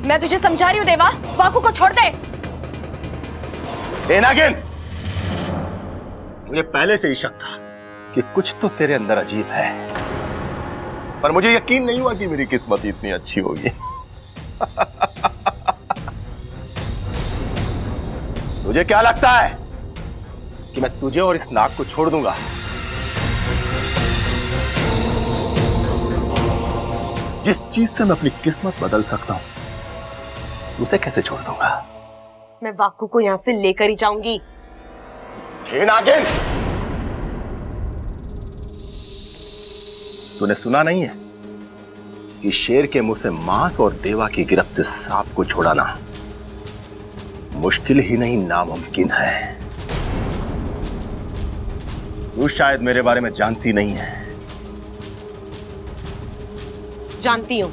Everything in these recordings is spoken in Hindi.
मैं तुझे समझा रही हूँ देवा, वाकू को छोड़ दे। नागिन, मुझे पहले से ही शक था कि कुछ तो तेरे अंदर अजीब है, पर मुझे यकीन नहीं हुआ कि मेरी किस्मत इतनी अच्छी होगी। तुझे क्या लगता है कि मैं तुझे और इस नाग को छोड़ दूंगा? जिस चीज से मैं अपनी किस्मत बदल सकता हूं, उसे कैसे छोड़ दूंगा? मैं वाकू को यहां से लेकर ही जाऊंगी। नागिन, तूने सुना नहीं है कि शेर के मुंह से मांस और देवा की गिरफ्त से सांप को छुड़ाना मुश्किल ही नहीं नामुमकिन है। तू शायद मेरे बारे में जानती नहीं है। जानती हूँ,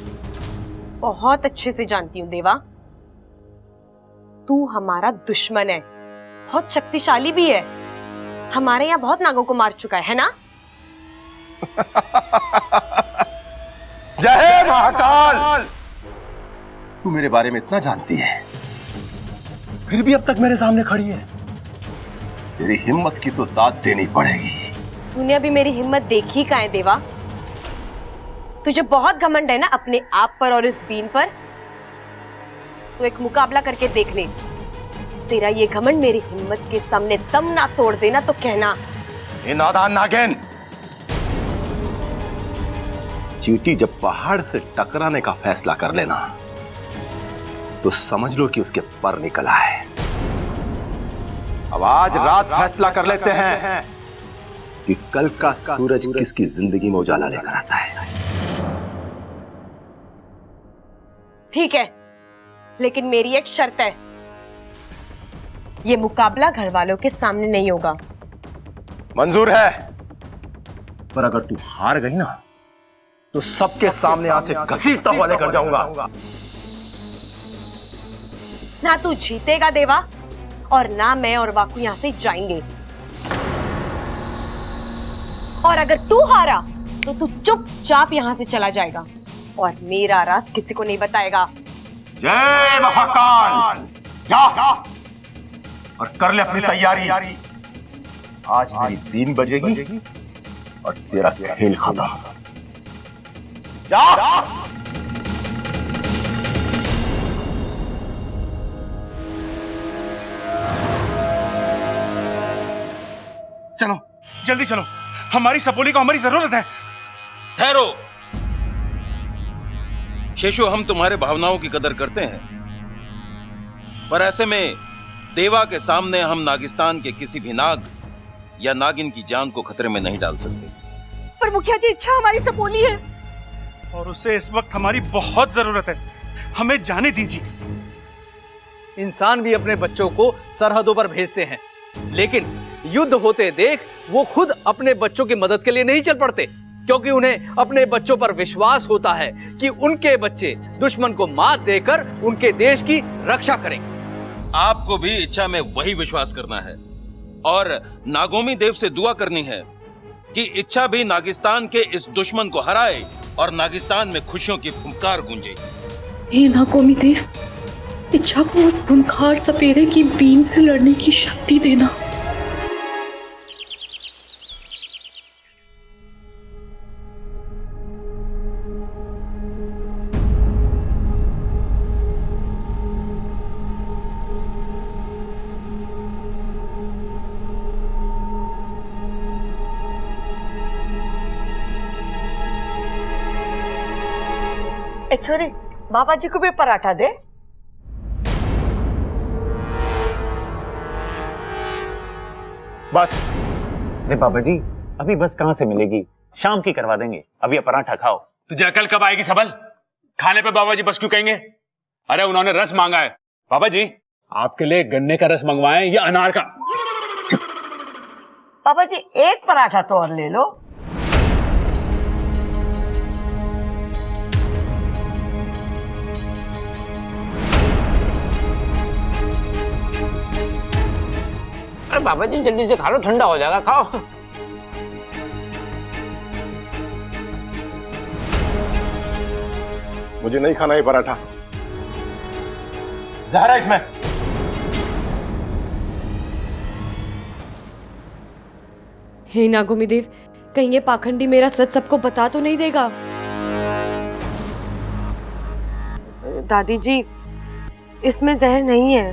बहुत अच्छे से जानती हूँ देवा। तू हमारा दुश्मन है, बहुत शक्तिशाली भी है। हमारे यहाँ बहुत नागों को मार चुका है ना? जय महाकाल! तू मेरे बारे में इतना जानती है, फिर भी अब तक मेरे सामने खड़ी है। तेरी हिम्मत की तो दाद देनी पड़ेगी। तूने अभी मेरी हिम्मत देखी कहाँ है देवा? तुझे बहुत घमंड है ना अपने आप पर और इस बीन पर। तो एक मुकाबला करके देख ले। तेरा ये घमंड मेरी हिम्मत के सामने दम ना तोड़ देना तो कहना। ए नादान नागिन, चींटी जब पहाड़ से टकराने का फैसला कर लेना तो समझ लो कि उसके पर निकला है। अब आज रात फैसला कर लेते हैं कि कल का सूरज किसकी जिंदगी में उजाला लेकर आता है। ठीक है, लेकिन मेरी एक शर्त है। ये मुकाबला घर वालों के सामने नहीं होगा। मंजूर है, पर अगर तू हार गई ना तो सबके सामने यहां से घसीटता हुआ लेकर जाऊंगा। ना तू जीतेगा देवा, और ना मैं और वाकू यहां से जाएंगे। और अगर तू हारा तो तू चुपचाप यहां से चला जाएगा और मेरा राज किसी को नहीं बताएगा। जय महाकाल! जा और कर ले अपनी तैयारी। आज मेरी 3 बजेगी और तेरा खेल खत्म। जा! चलो जल्दी चलो, हमारी सपोली को हमारी जरूरत है। ठहरो शेषु, हम तुम्हारे भावनाओं की कदर करते हैं, पर ऐसे में देवा के सामने हम नागिस्तान के किसी भी नाग या नागिन की जान को खतरे में नहीं डाल सकते। पर मुखिया जी, इच्छा हमारी सपोली है और उसे इस वक्त हमारी बहुत जरूरत है। हमें जाने दीजिए। इंसान भी अपने बच्चों को सरहदों पर भेजते हैं, लेकिन युद्ध होते देख वो खुद अपने बच्चों की मदद के लिए नहीं चल पड़ते, क्योंकि उन्हें अपने बच्चों पर विश्वास होता है कि उनके बच्चे दुश्मन को मात देकर उनके देश की रक्षा करेंगे। आपको भी इच्छा में वही विश्वास करना है और नागोमी देव से दुआ करनी है कि इच्छा भी नागिस्तान के इस दुश्मन को हराए और नागिस्तान में खुशियों की फुंकार गूंजे। हे नागोमी देव, इच्छा को उस खूंखार सपेरे की बीन से लड़ने की शक्ति देना। छोरी, बाबा जी को भी पराठा दे। बस। अरे बाबा जी, अभी बस कहां से मिलेगी? शाम की करवा देंगे, अभी पराठा खाओ। तुझे अकल कब आएगी सबल? खाने पे बाबा जी बस क्यों कहेंगे? अरे उन्होंने रस मांगा है। बाबा जी, आपके लिए गन्ने का रस मंगवाएं या अनार का? बाबा जी, एक पराठा तो और ले लो। बाबा जी जल्दी से खा लो, ठंडा हो जाएगा, खाओ। मुझे नहीं खाना ये पराठा। जहर है इसमें। हे नागोमी देव, कहीं ये पाखंडी मेरा सच सबको बता तो नहीं देगा? दादी जी, इसमें जहर नहीं है।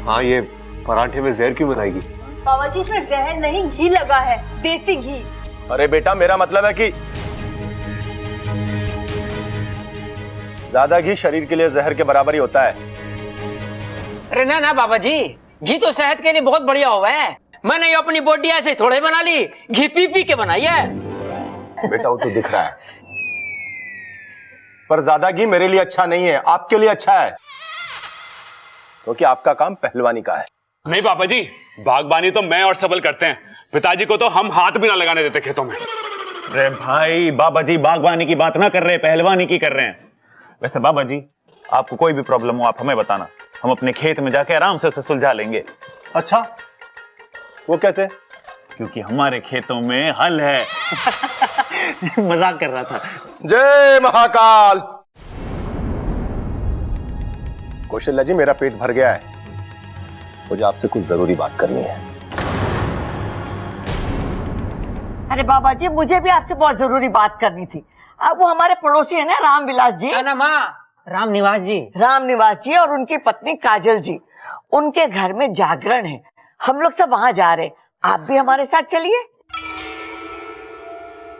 हाँ, ये पराठे में जहर क्यों बनाएगी? बाबा जी, इसमें जहर नहीं, घी लगा है, देसी घी। अरे बेटा, मेरा मतलब है कि ज्यादा घी शरीर के लिए जहर के बराबर ही होता है। अरे ना ना बाबा जी, घी तो सेहत के लिए बहुत बढ़िया हुआ है। मैंने ये अपनी बॉडी ऐसे थोड़े बना ली, घी पी पी के बनाई है। बेटा, वो तो दिख रहा है, पर ज्यादा घी मेरे लिए अच्छा नहीं है, आपके लिए अच्छा है, क्योंकि आपका काम पहलवानी का है। नहीं पापा जी, बागबानी तो मैं और सबल करते हैं, पिताजी को तो हम हाथ भी ना लगाने देते खेतों में। अरे भाई, बाबा जी बागवानी की बात ना कर रहे, पहलवानी की कर रहे हैं। वैसे बाबा जी, आपको कोई भी प्रॉब्लम हो आप हमें बताना, हम अपने खेत में जाके आराम से सुलझा लेंगे। अच्छा, वो कैसे? क्योंकि हमारे खेतों में हल है। मजाक कर रहा था। जय महाकाल। कौशल्या जी, मेरा पेट भर गया है, मुझे आपसे कुछ जरूरी बात करनी है। अरे बाबा जी, मुझे भी आपसे बहुत जरूरी बात करनी थी। अब वो हमारे पड़ोसी है ना, रामविलास जी। ना माँ, रामनिवास जी। रामनिवास जी और उनकी पत्नी काजल जी, उनके घर में जागरण है, हम लोग सब वहां जा रहे हैं, आप भी हमारे साथ चलिए।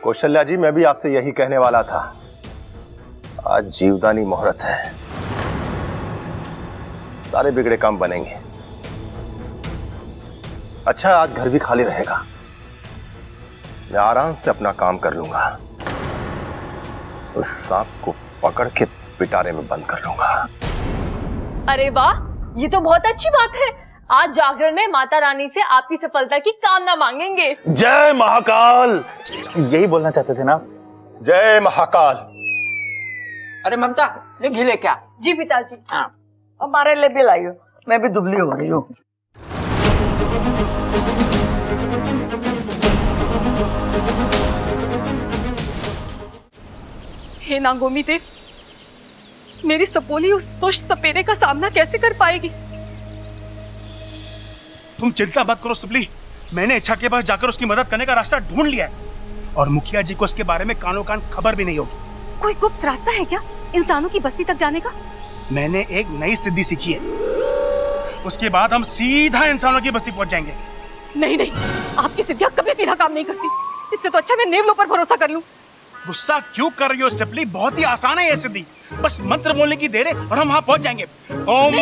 कौशल्या जी, मैं भी आपसे यही कहने वाला था, आज जीवदानी मुहूर्त है, सारे बिगड़े काम बनेंगे। अच्छा, आज घर भी खाली रहेगा, मैं आराम से अपना काम कर लूंगा, उस सांप को पकड़ के पिटारे में बंद कर लूंगा। अरे वाह, ये तो बहुत अच्छी बात है। आज जागरण में माता रानी से आपकी सफलता की कामना मांगेंगे। जय महाकाल, यही बोलना चाहते थे ना? जय महाकाल। अरे ममता, ले घी ले क्या? जी पिताजी। हाँ, हमारे लिए भी लाइयो, मैं भी दुबली हो रही हूँ। हे नागोमी देव, मेरी सपोली उस दुष्ट सपेरे का सामना कैसे कर पाएगी? तुम चिंता मत करो सुबली, मैंने इच्छा के पास जाकर उसकी मदद करने का रास्ता ढूंढ लिया है, और मुखिया जी को उसके बारे में कानों कान खबर भी नहीं होगी। कोई गुप्त रास्ता है क्या इंसानों की बस्ती तक जाने का? मैंने एक नई सिद्धि सीखी है, उसके बाद हम सीधा इंसानों की बस्ती पहुंच जाएंगे। नहीं नहीं, आपकी सिद्धियां कभी सीधा काम नहीं करती, इससे तो अच्छा मैं नेवलों पर भरोसा कर लूं। गुस्सा क्यों कर रही हो सिपली, बहुत ही आसान है ये सिद्धि, बस मंत्र बोलने की देर है और हम वहां पहुंच जाएंगे। ओम।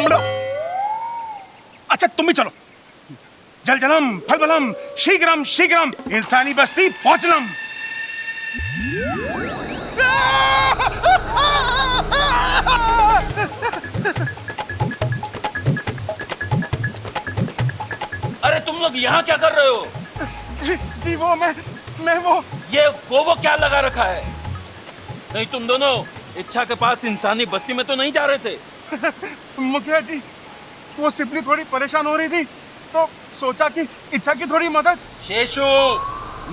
अच्छा, तुम भी चलो। जल जलम फल बलम शीघ्रम शीघ्रम इंसानी बस्ती पहुंचलम। अरे तुम लोग यहाँ क्या कर रहे हो? जी वो मैं वो ये वो क्या लगा रखा है? नहीं, तुम दोनों इच्छा के पास इंसानी बस्ती में तो नहीं जा रहे थे? मुखिया जी, वो सिपली थोड़ी परेशान हो रही थी, तो सोचा कि इच्छा की थोड़ी मदद। शेषु,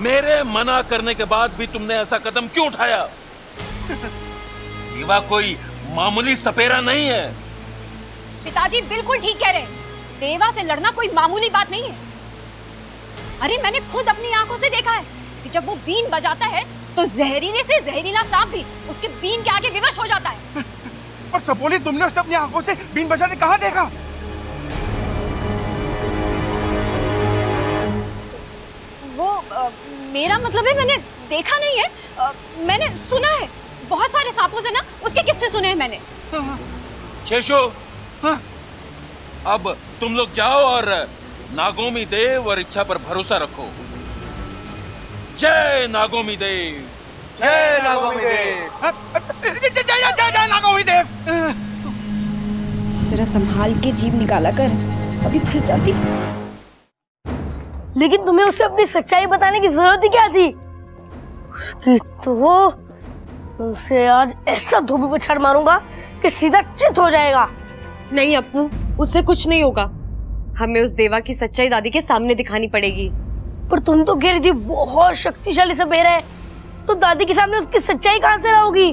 मेरे मना करने के बाद भी तुमने ऐसा कदम क्यों उठाया? देवा कोई मामूली सपेरा नहीं है। पिताजी बिल्कुल ठीक कह रहे हैं, देवा से लड़ना कोई मामूली बात नहीं है। अरे मैंने खुद अपनी आंखों से देखा है कि जब वो बीन बजाता है तो जहरीले से जहरीला सांप भी उसके बीन के आगे विवश हो जाता है। पर सपोली, तुमने उसे अपनी आंखों से बीन बजाते कहाँ देखा? वो मेरा मतलब है, मैंने देखा नहीं है, मैंने सुना है, बहुत सारे सांपों से ना उसके किस्से सुने हैं मैंने। शेषु, अब तुम लोग जाओ और नागोमी देव और इच्छा पर भरोसा रखो। जय नागोमी देव। जय नागोमी देव। जय नागोमी देव। जरा संभाल के जीभ निकाला कर, अभी फंस जाती। लेकिन तुम्हें उसे अपनी सच्चाई बताने की जरूरत ही क्या थी? उसकी तो उसे आज ऐसा धोबी पछाड़ मारूंगा कि सीधा चित हो जाएगा। नहीं अप्पू, उससे कुछ नहीं होगा, हमें उस देवा की सच्चाई दादी के सामने दिखानी पड़ेगी। पर तुम तो कह रही थी बहुत शक्तिशाली सपेरा है, तो दादी के सामने उसकी सच्चाई कहां से लाओगी?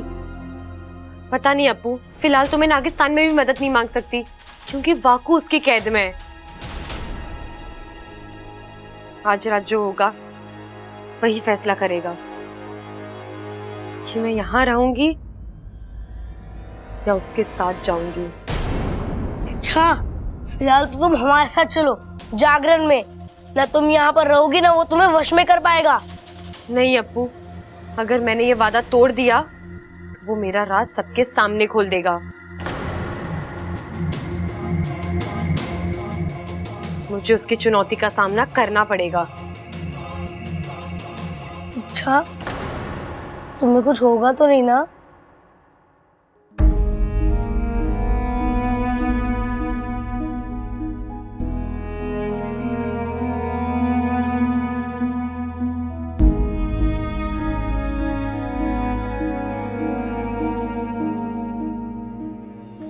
पता नहीं अप्पू, फिलहाल तो मैं नागिस्तान में भी मदद नहीं मांग सकती क्योंकि वाकू उसकी कैद में है। आज रात जो होगा वही फैसला करेगा कि मैं यहां रहूंगी या उसके साथ जाऊंगी। अच्छा, फिलहाल तो तुम हमारे साथ चलो जागरण में। ना तुम यहाँ पर रहोगी ना वो तुम्हें वश में कर पाएगा। नहीं अप्पू, अगर मैंने ये वादा तोड़ दिया तो वो मेरा राज सबके सामने खोल देगा। मुझे उसकी चुनौती का सामना करना पड़ेगा। अच्छा, तुम्हें कुछ होगा तो नहीं ना?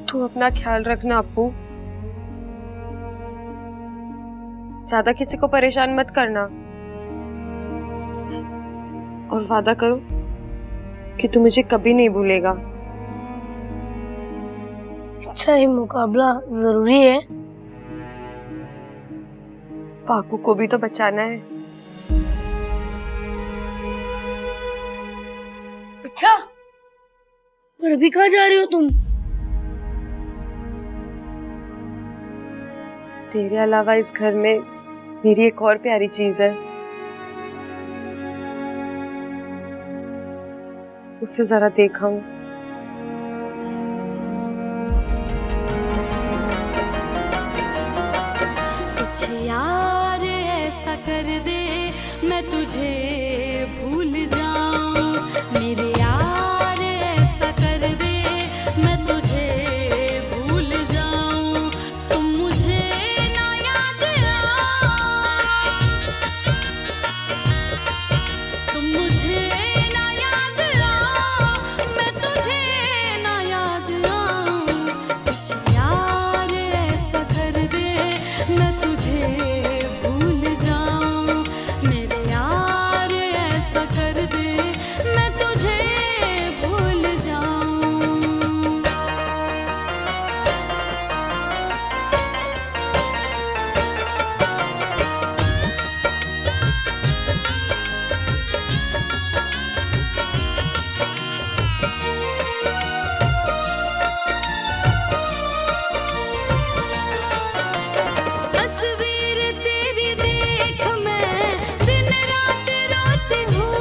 तू अपना ख्याल रखना अप्पू, ज्यादा किसी को परेशान मत करना और वादा करो कि तू मुझे कभी नहीं भूलेगा। अच्छा, ये मुकाबला जरूरी है। वाकू को भी तो बचाना है। अच्छा, पर अभी कहाँ जा रही हो तुम? तेरे अलावा इस घर में मेरी एक और प्यारी चीज है, उसे जरा देखाऊं। कुछ यार ऐसा कर दे मैं तुझे भूल जाऊं, मेरे यार ऐसा कर दे मैं तुझे भूल जाऊं, तुम मुझे ना याद आओ, तुम मुझे ना याद आओ, मैं तुझे ना याद आऊं, कुछ यार ऐसा कर दे मैं तुझे भूल जाऊं, मेरे यार ऐसा कर दे मैं तुझे भूल जाऊं। तस्वीर तेरी देख मैं दिन रात रोती हूँ,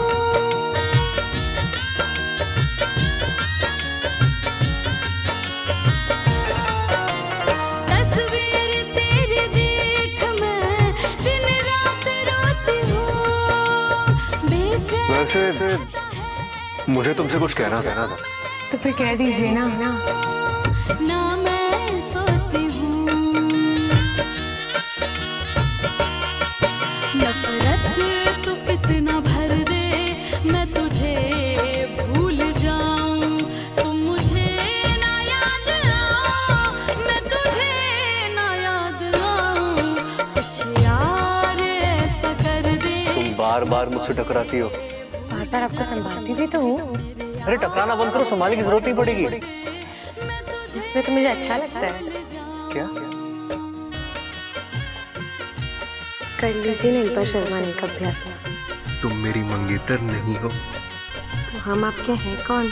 तस्वीर तेरी देख मैं दिन रात रोती हूँ, बेचैन वैसे मुझे तुमसे कुछ कहना था। तो फिर कह दीजिए ना। ना मैं सोती हूँ, नफरत तू इतना भर दे मैं तुझे भूल जाऊं, तुम मुझे ना याद आओ, मैं तुझे ना याद आऊं, कुछ यार ऐसा कर दे। तुम बार बार मुझसे टकराती हो। बार बार आपको संभालती भी तो हूँ। अरे टकराना बंद करो, संभालने की जरूरत नहीं पड़ेगी। जिसमें तो मुझे अच्छा लगता है। क्या? कर लीजिए ना एक बार शर्माने का अभ्यास। तुम मेरी मंगेतर नहीं हो। तो हम आपके हैं कौन?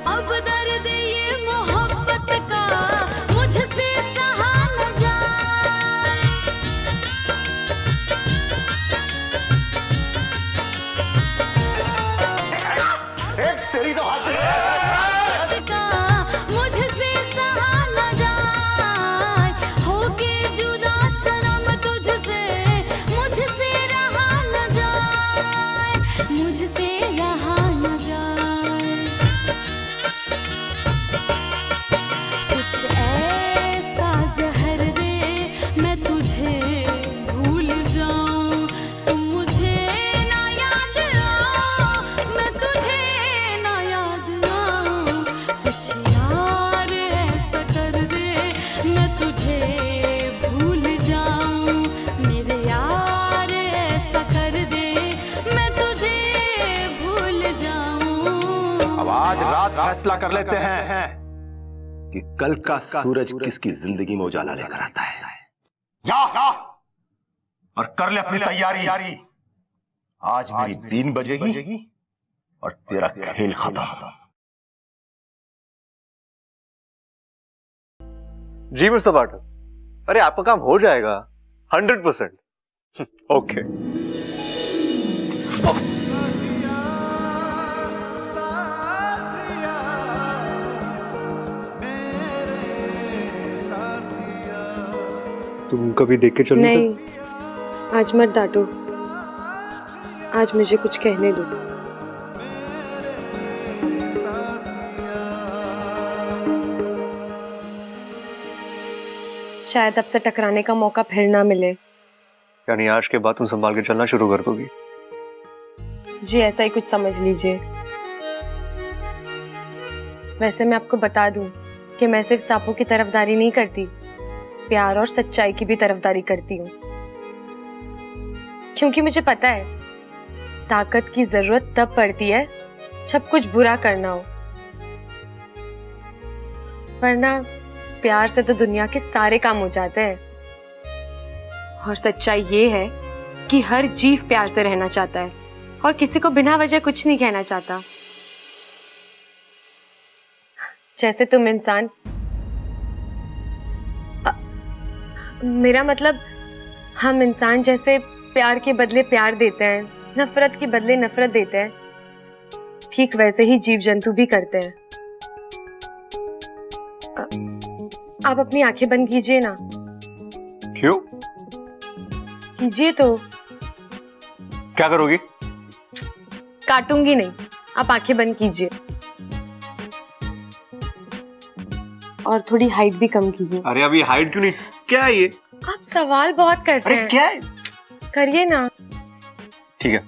अब दर्द ये मोहब्बत का मुझसे सहा न जाए, तेरी तो हाथ का मुझसे सहा न जाए, होके जुदा सनम तुझसे फैसला कर लेते हैं कि कल का सूरज किसकी जिंदगी में उजाला लेकर आता है। जा और कर ले अपनी तैयारी। आज मेरी बीन बजेगी और तेरा खेल खत्म। जी मिस्टर पाठक, अरे आपका काम हो जाएगा 100%। ओके। तुम कभी देख के चल नहीं, आज मत डांटो, आज मुझे कुछ कहने दो। शायद अब से टकराने का मौका फिर ना मिले। यानी आज के बाद तुम संभाल के चलना शुरू कर दोगी? जी ऐसा ही कुछ समझ लीजिए। वैसे मैं आपको बता दूं कि मैं सिर्फ सांपों की तरफदारी नहीं करती, प्यार और सच्चाई की भी तरफदारी करती हूँ। क्योंकि मुझे पता है ताकत की जरूरत तब पड़ती है जब कुछ बुरा करना हो, वरना प्यार से तो दुनिया के सारे काम हो जाते हैं। और सच्चाई ये है कि हर जीव प्यार से रहना चाहता है और किसी को बिना वजह कुछ नहीं कहना चाहता। जैसे तुम इंसान, मेरा मतलब हम इंसान जैसे प्यार के बदले प्यार देते हैं, नफरत के बदले नफरत देते हैं, ठीक वैसे ही जीव जंतु भी करते हैं। आप अपनी आंखें बंद कीजिए ना। क्यों? कीजिए तो। क्या करोगी? काटूंगी नहीं, आप आंखें बंद कीजिए और थोड़ी हाइट भी कम कीजिए। अरे अभी हाइट क्यों नहीं? क्या है ये? आप सवाल बहुत करते हैं। अरे क्या है? करिए ना। ठीक है।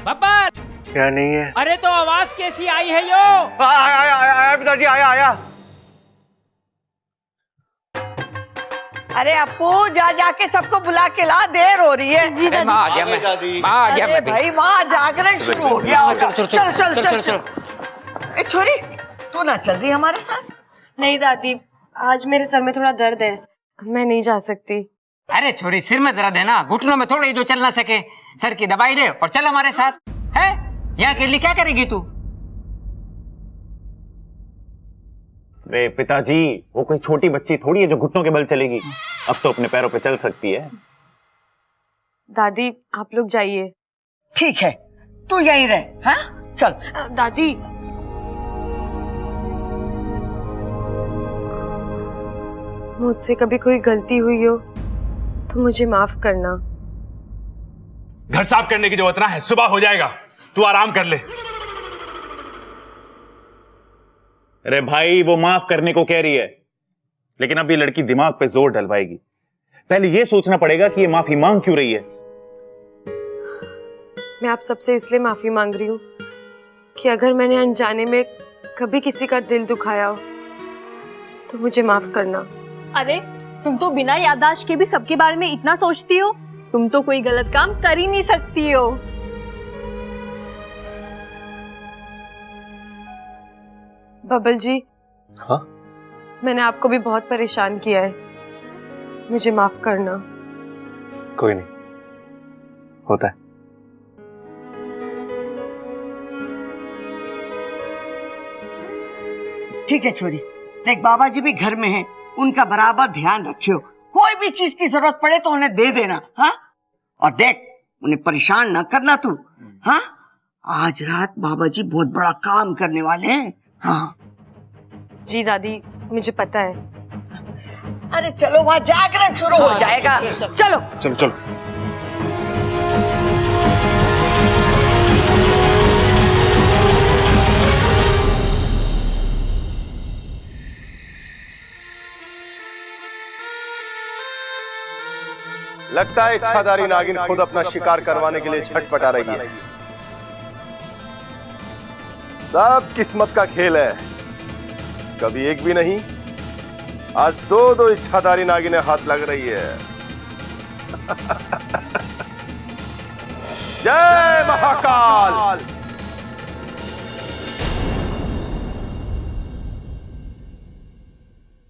बब्बल! क्या नहीं है? अरे तो आवाज कैसी आई है यो? आया पिताजी, आया। अरे अपू, जा जाके सबको बुला के ला, देर हो रही है। जी दादी। माँ आ गया मैं। माँ आ गया मैं। भाई वहाँ जागरण शुरू हो गया होगा। चल। ए छोरी, तू ना चल रही हमारे साथ? नहीं दादी, आज मेरे सर में थोड़ा दर्द है, मैं नहीं जा सकती। अरे छोरी, सिर में दर्द है ना, घुटनों में थोड़ी जो चल ना सके, सर की दवाई ले और चल हमारे साथ। है यहाँ के लिए क्या करेगी तू? अरे पिताजी, वो कोई छोटी बच्ची थोड़ी है जो घुटनों के बल चलेगी। अब तो अपने पैरों पे चल सकती है। दादी आप लोग जाइए। ठीक है, तू यहीं रह। हाँ चल। दादी, मुझसे कभी कोई गलती हुई हो तो मुझे माफ करना। घर साफ करने की जरूरत ना है, सुबह हो जाएगा, तू आराम कर ले। अरे भाई, वो माफ करने को कह रही है, लेकिन अब ये लड़की दिमाग पे जोर डलवाएगी। पहले ये सोचना पड़ेगा कि ये माफी मांग क्यों रही है। मैं आप सबसे इसलिए माफी मांग रही हूँ कि अगर मैंने अनजाने में कभी किसी का दिल दुखाया हो तो मुझे माफ करना। अरे तुम तो बिना याददाश्त के भी सबके बारे में इतना सोचती हो, तुम तो कोई गलत काम कर ही नहीं सकती हो। बबल जी। हाँ? मैंने आपको भी बहुत परेशान किया है, मुझे माफ करना। कोई नहीं, होता है। ठीक है छोरी, देख बाबा जी भी घर में हैं, उनका बराबर ध्यान रखियो। कोई भी चीज की जरूरत पड़े तो उन्हें दे देना। हाँ, और देख उन्हें परेशान ना करना तू। हाँ, आज रात बाबा जी बहुत बड़ा काम करने वाले हैं। हाँ जी दादी, मुझे पता है। अरे चलो, वहाँ जागरण शुरू हो जाएगा। चलो चलो। लगता है इच्छाधारी नागिन खुद अपना शिकार करवाने के लिए छटपटा रही है। सब किस्मत का खेल है, कभी एक भी नहीं, आज दो इच्छाधारी नागिनें हाथ लग रही है। जय महाकाल।